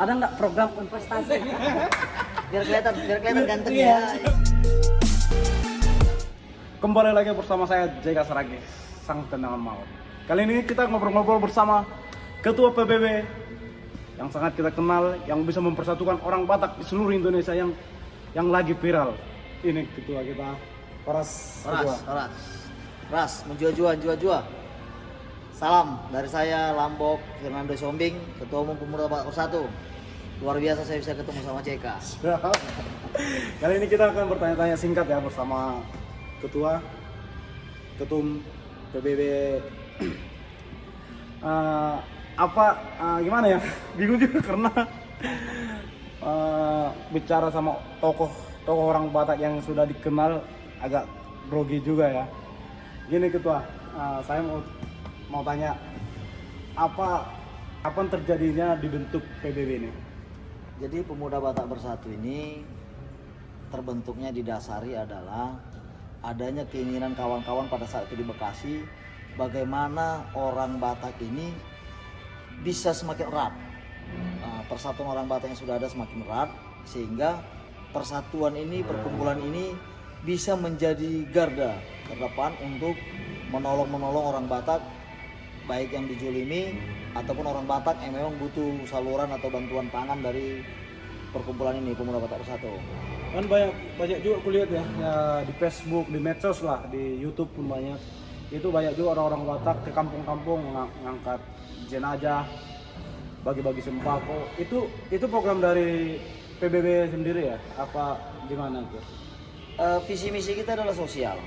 Ada nggak program investasi? biar kelihatan ganteng Iya. ya. Kembali lagi bersama saya Jega Saragi, sang tendangan maut. Kali ini kita ngobrol-ngobrol bersama Ketua PBB yang sangat kita kenal, yang bisa mempersatukan orang Batak di seluruh Indonesia yang lagi viral. Ini ketua kita, Paras. Ras, menjua-jua. Salam dari saya Lambok Fernando Sombing, Ketua Umum Pemuda Batak Bersatu. Luar biasa saya bisa ketemu sama CK. Kali ini kita akan bertanya-tanya singkat ya bersama Ketum PBB. Gimana ya? Bingung juga karena bicara sama tokoh orang Batak yang sudah dikenal agak grogi juga ya. Gini ketua, saya mau tanya apa terjadinya dibentuk PBB ini? Jadi Pemuda Batak Bersatu ini terbentuknya didasari adalah adanya keinginan kawan-kawan pada saat itu di Bekasi, bagaimana orang Batak ini bisa semakin erat. Persatuan orang Batak yang sudah ada semakin erat, sehingga persatuan ini, perkumpulan ini bisa menjadi garda terdepan untuk menolong orang Batak, baik yang dijolimi ataupun orang Batak yang memang butuh saluran atau bantuan pangan dari perkumpulan ini, Pemuda Batak Bersatu. Kan banyak juga kulihat ya di Facebook, di medsos lah, di YouTube pun banyak. Itu banyak juga orang-orang Batak ke kampung-kampung ngangkat jenazah, bagi-bagi sembako. Itu program dari PBB sendiri ya? Apa gimana tuh? Visi misi kita adalah sosial.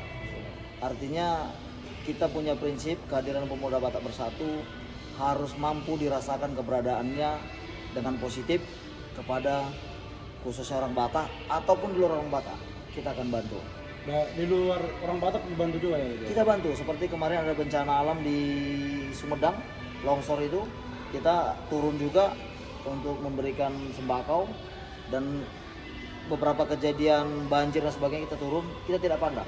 Artinya kita punya prinsip kehadiran Pemuda Batak Bersatu harus mampu dirasakan keberadaannya dengan positif kepada khususnya orang Batak ataupun di luar orang Batak. Kita akan bantu. Nah, di luar orang Batak dibantu juga ya? Kita bantu, seperti kemarin ada bencana alam di Sumedang, longsor itu, kita turun juga untuk memberikan sembako, dan beberapa kejadian banjir dan sebagainya kita turun, kita tidak pandang.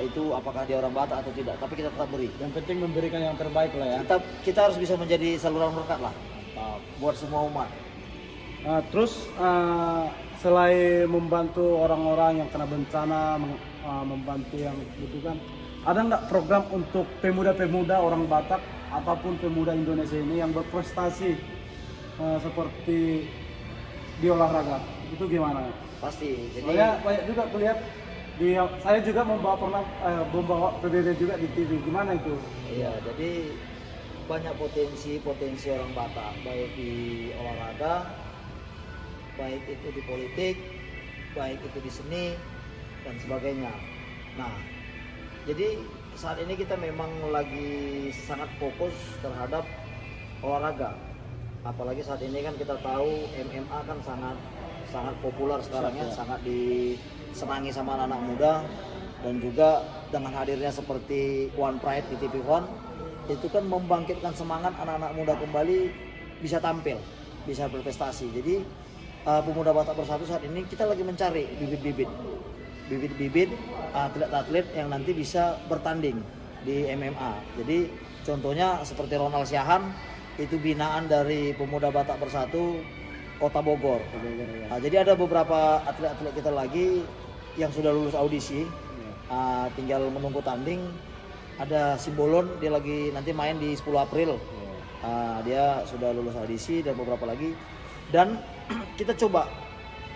Itu apakah dia orang Batak atau tidak, tapi kita tetap beri. Yang penting memberikan yang terbaik lah ya. Kita harus bisa menjadi saluran berkat lah buat semua umat. Terus selain membantu orang-orang yang kena bencana, membantu yang dibutuhkan, ada nggak program untuk pemuda-pemuda orang Batak ataupun pemuda Indonesia ini yang berprestasi seperti di olahraga? Itu gimana? Pasti. Jadi Soalnya banyak juga kulihat saya juga pernah membawa PBB juga di TV. Gimana itu? iya, jadi banyak potensi orang Batak, baik di olahraga, baik itu di politik, baik itu di seni dan sebagainya. Nah, jadi saat ini kita memang lagi sangat fokus terhadap olahraga. Apalagi saat ini kan kita tahu MMA kan sangat populer sekarang ya, sangat disenangi sama anak-anak muda, dan juga dengan hadirnya seperti One Pride di TV One itu kan membangkitkan semangat anak-anak muda kembali bisa tampil, bisa berprestasi. Jadi Pemuda Batak Bersatu saat ini kita lagi mencari bibit-bibit atlet-atlet yang nanti bisa bertanding di MMA. Jadi contohnya seperti Ronald Siahan, itu binaan dari Pemuda Batak Bersatu Kota Bogor. Jadi ada beberapa atlet-atlet kita lagi yang sudah lulus audisi, tinggal menunggu tanding. Ada Simbolon, dia lagi nanti main di 10 April. Dia sudah lulus audisi dan beberapa lagi. Dan kita coba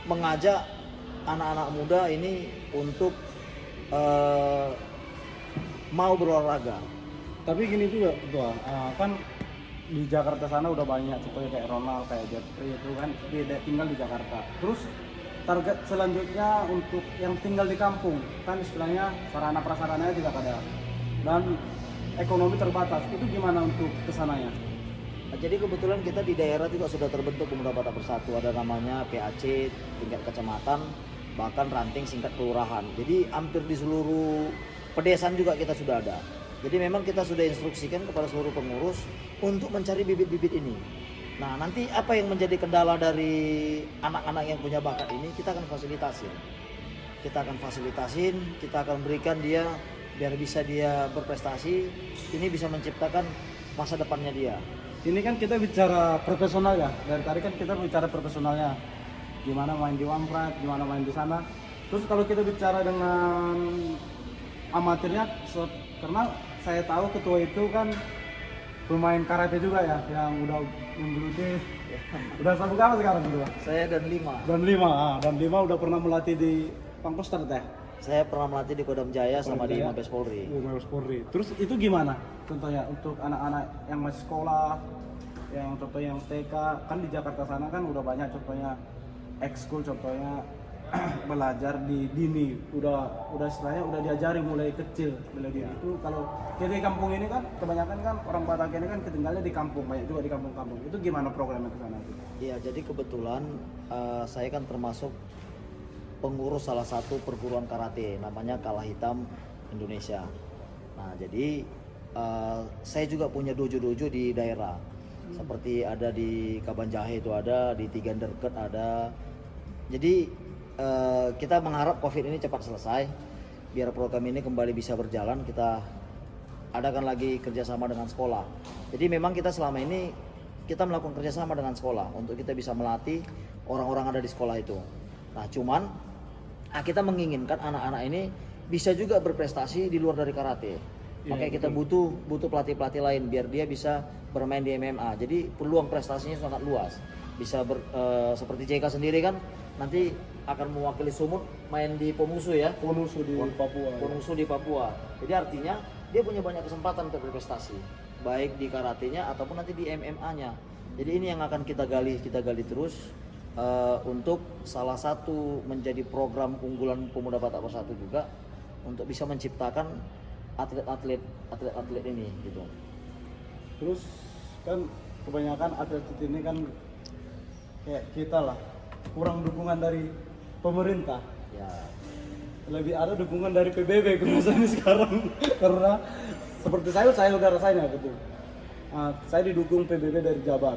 mengajak anak-anak muda ini untuk mau berolahraga. Tapi gini juga ketua, kan di Jakarta sana udah banyak seperti kayak Ronald, kayak Jeffrey itu kan dia tinggal di Jakarta. Terus target selanjutnya untuk yang tinggal di kampung, kan istilahnya sarana prasarananya tidak ada dan ekonomi terbatas. Itu gimana untuk kesananya? Jadi kebetulan kita di daerah juga sudah terbentuk Pemuda Batak Bersatu, ada namanya PAC tingkat kecamatan, bahkan ranting singkat kelurahan. Jadi hampir di seluruh pedesaan juga kita sudah ada. Jadi memang kita sudah instruksikan kepada seluruh pengurus untuk mencari bibit-bibit ini. Nah, nanti apa yang menjadi kendala dari anak-anak yang punya bakat ini, kita akan fasilitasin. Kita akan berikan dia biar bisa dia berprestasi. Ini bisa menciptakan masa depannya dia. ini kan kita bicara profesional ya. Dari tadi kan kita bicara profesionalnya. Gimana main di Wamprat, gimana main di sana. Terus kalau kita bicara dengan amatirnya, karena saya tahu ketua itu kan pemain karate juga ya, yang udah menggeluti. Udah sabuk apa sekarang ketua? Saya dan 5. Dan lima udah pernah melatih di Pangkostrat teh. Saya pernah melatih di Kodam Jaya sama di Jaya. Mabes Polri. Mabes Polri. Terus itu gimana contohnya untuk anak-anak yang masih sekolah, yang contohnya yang TK, kan di Jakarta sana kan udah banyak contohnya ekskul, contohnya belajar di dini, udah istilahnya udah diajari mulai kecil bela diri. Itu kalau kita di kampung ini kan kebanyakan kan orang Batak ini kan ketinggalnya di kampung, banyak juga di kampung-kampung. Itu gimana programnya ke sana? Iya, jadi kebetulan saya kan termasuk pengurus salah satu perguruan karate, namanya Kala Hitam Indonesia. Nah, jadi saya juga punya dojo-dojo di daerah. Seperti ada di Kabanjahe itu ada, di Tiganderket ada. Jadi kita mengharap COVID ini cepat selesai, biar program ini kembali bisa berjalan. Kita adakan lagi kerjasama dengan sekolah. Jadi memang kita selama ini kita melakukan kerjasama dengan sekolah untuk kita bisa melatih orang-orang ada di sekolah itu. Nah, cuman kita menginginkan anak-anak ini bisa juga berprestasi di luar dari karate. Makanya kita butuh pelatih-pelatih lain biar dia bisa bermain di MMA. Jadi peluang prestasinya sangat luas. Bisa seperti JK sendiri kan nanti akan mewakili Sumut main di Ponusu ya. Ponusu di Papua. Ponusu di Papua. Jadi artinya dia punya banyak kesempatan untuk berprestasi, baik di karatenya ataupun nanti di MMA-nya. Jadi ini yang akan kita gali terus untuk salah satu menjadi program unggulan Pemuda Batak Bersatu juga untuk bisa menciptakan atlet ini gitu. Terus kan kebanyakan atlet ini kan kayak kita lah, kurang dukungan dari pemerintah. Ya. Lebih ada dukungan dari PBB rasanya sekarang. Karena seperti saya udah rasain ya gitu. Saya didukung PBB dari Jabar.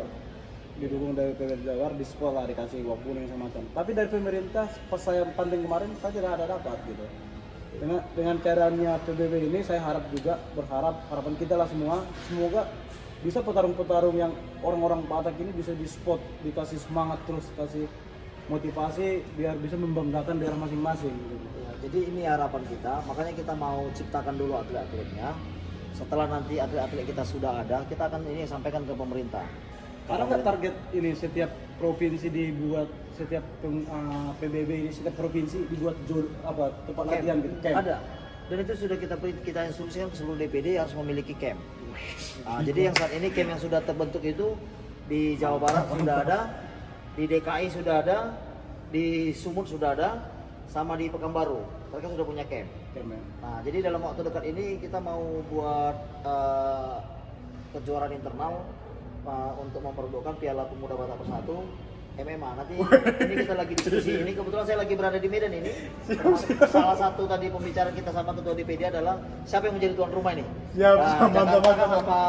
Didukung dari PBB Jabar, di sekolah dikasih uang kuning semacam. Tapi dari pemerintah pas saya tanding kemarin saya tidak ada dapat gitu. Dengan keadaannya PBB ini saya berharap harapan kita lah semua, semoga bisa petarung-petarung yang orang-orang Batak ini bisa di spot, dikasih semangat terus, kasih motivasi biar bisa membanggakan daerah masing-masing gitu. Ya, jadi ini harapan kita, makanya kita mau ciptakan dulu atlet-atletnya. Setelah nanti atlet-atlet kita sudah ada, kita akan ini sampaikan ke pemerintah. Karena nggak target ini setiap provinsi dibuat, setiap PBB ini setiap provinsi dibuat tempat latihan gitu, camp. Ada. Dan itu sudah kita instruksikan ke seluruh DPD harus memiliki camp. Jadi yang saat ini camp yang sudah terbentuk itu di Jawa Barat sudah ada, di DKI sudah ada, di Sumut sudah ada, sama di Pekanbaru. Mereka sudah punya camp. Ya. Nah, jadi dalam waktu dekat ini kita mau buat kejuaraan internal untuk memperebutkan Piala Pemuda Batak Bersatu MMA. Nanti ini kita lagi diskusi. Ini kebetulan saya lagi berada di Medan ini. Salah satu tadi pembicara kita sama ketua DPD adalah siapa yang menjadi tuan rumah ini. Siap, Jakarta apa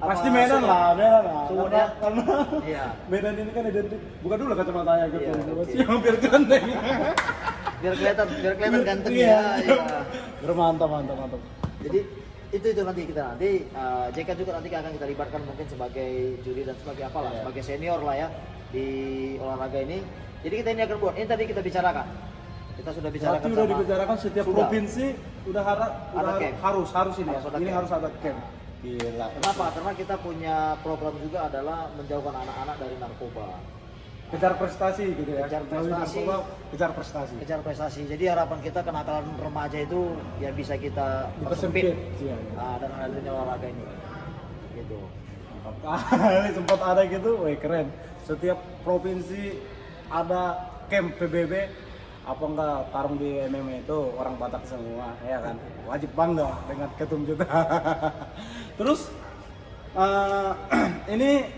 pasti Medan lah. Sumutnya. Karena Iya. Medan ini kan identik. Buka dulu kacamatanya gitu. Iya, oke. Siap, biar ganteng. biar kelihatan ganteng Iya. ya. Mantap. Jadi itu nanti kita JK juga nanti akan kita libatkan mungkin sebagai juri dan sebagai apalah, sebagai senior lah ya di olahraga ini. Jadi kita ini akan buat, ini tadi kita bicarakan. Kita sudah bicarakan. Berarti udah dibicarakan setiap provinsi harus ini. Ini harus ada camp. Gila. Kenapa? Karena kita punya program juga adalah menjauhkan anak-anak dari narkoba. Kejar prestasi gitu ya. Kejar prestasi. Jadi harapan kita kenakalan remaja itu ya bisa kita persempit. Dan adanya olahraga ini. Gitu. Ini sempat ada gitu, wih keren. Setiap provinsi ada camp PBB, apa enggak tarung di MMA itu orang Batak semua, ya kan? Wajib bangga dengan ketum kita. Terus ini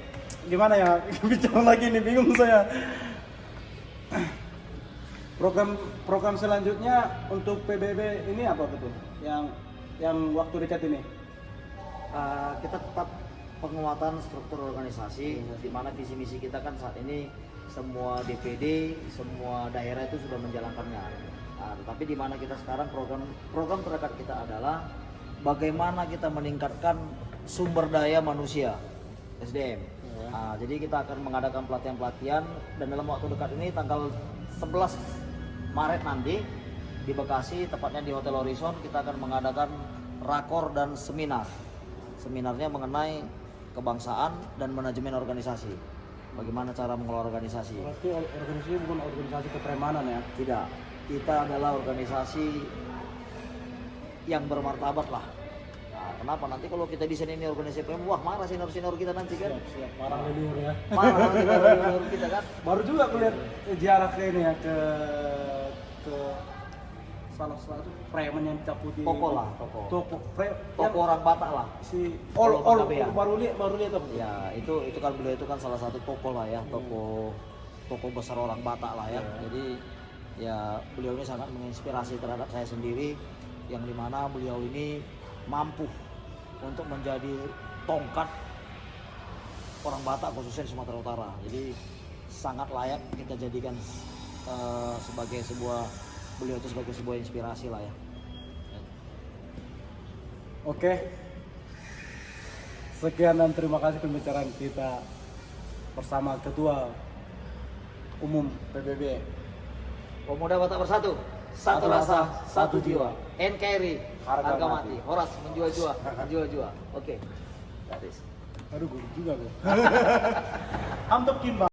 gimana ya, bicara lagi nih, bingung saya. Program selanjutnya untuk PBB ini apa betul? Yang waktu dekat ini? Kita tetap penguatan struktur organisasi, di mana visi misi kita kan saat ini semua DPD, semua daerah itu sudah menjalankannya. Tetapi di mana kita sekarang program terdekat kita adalah bagaimana kita meningkatkan sumber daya manusia. SDM. Ya. Nah, jadi kita akan mengadakan pelatihan-pelatihan dan dalam waktu dekat ini tanggal 11 Maret nanti di Bekasi, tepatnya di Hotel Horizon, kita akan mengadakan rakor dan seminar. Seminarnya mengenai kebangsaan dan manajemen organisasi. Bagaimana cara mengelola organisasi? Berarti organisasi bukan organisasi kepremanan ya? Tidak, kita adalah organisasi yang bermartabat lah. Nah, kenapa nanti kalau kita di sini ini organisasi PM, wah marah senior-senior kita nanti kan? Siap, parah leluhur ya. Marah nanti senior kita kan? Baru juga aku lihat ziarah ke ini ya ke salah satu preman yang dicaputi. Toko lah, toko. Toko orang Batak lah. Si Toko Ol Bangkabean. baru lihat apa? Ya itu kan beliau itu kan salah satu toko lah ya, toko besar orang Batak lah ya. Jadi ya beliau ini sangat menginspirasi terhadap saya sendiri, yang dimana beliau ini mampu untuk menjadi tongkat orang Batak khususnya di Sumatera Utara. Jadi sangat layak kita jadikan beliau itu sebagai sebuah inspirasi lah ya. Oke. Sekian dan terima kasih pembicaraan kita bersama Ketua Umum PBB. Pemuda Batak Bersatu, satu rasa, satu jiwa. NKRI, harga mati. Horas menjual-jual. Oke. That is. Aduh, guru juga gua. Untuk Kimba.